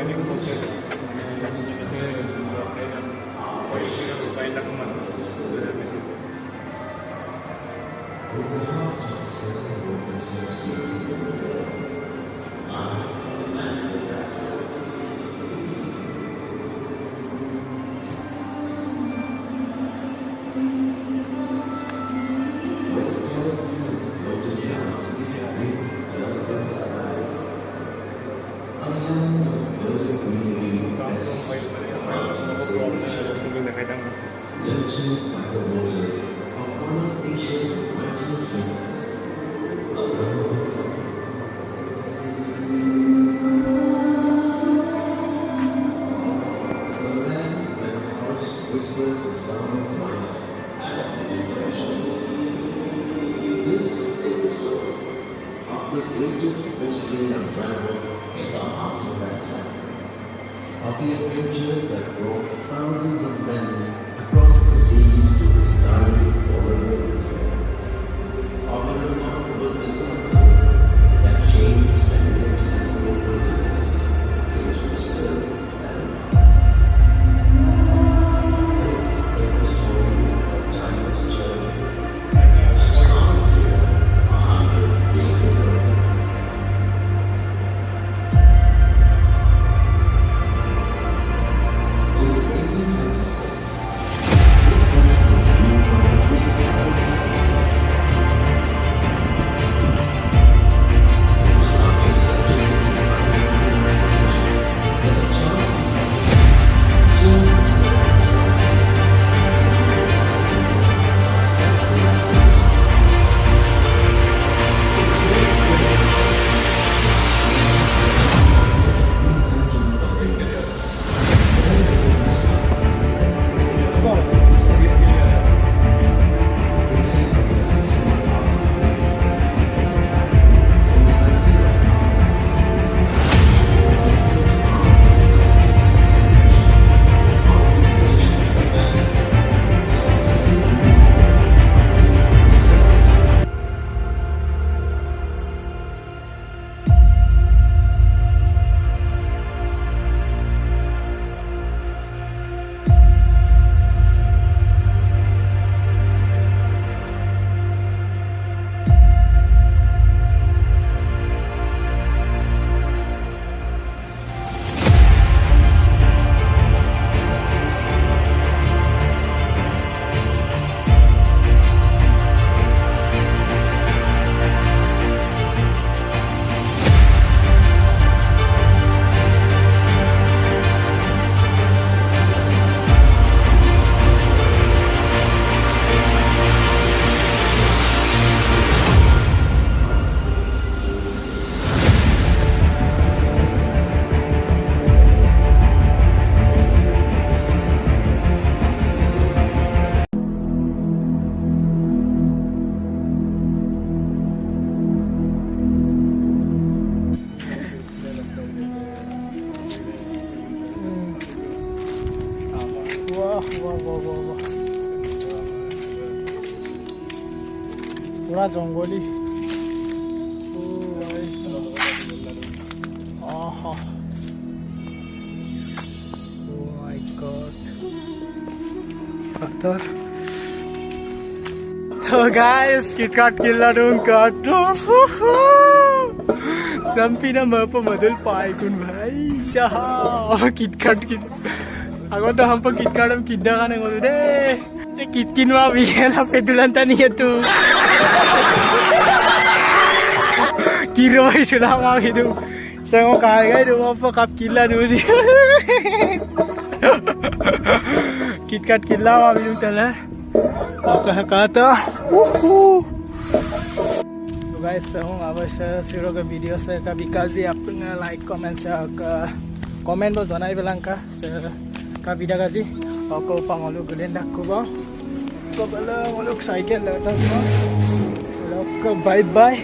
organic process of the adventures that brought thousands of men across the seas to the starry forever. Of the remarkable discovery that changed an inaccessible wilderness into a still paradise. This is the story of Timeless journey that started here 100 years ago. पूरा जंगली तो guys KitKat gila dong kadang sampai nama apa model pai kun bhai syah KitKat gitu aku dah hampa KitKat am kidda kan ngono deh cek kitkin wa biela pedulan tani itu kira wai selama hidup saya mau kaya itu apa kap gila dulu sih KitKat gila wa bilang telah apa kata तो guys हूँ अवश्य सिरो का video से का विकास अपना like comment से comment बो जनाई बेलांका से का वीडियो का जी और को पांगलु गुलेन डाकुबो को बला मोलुक साइकिल लटा को बाय बाय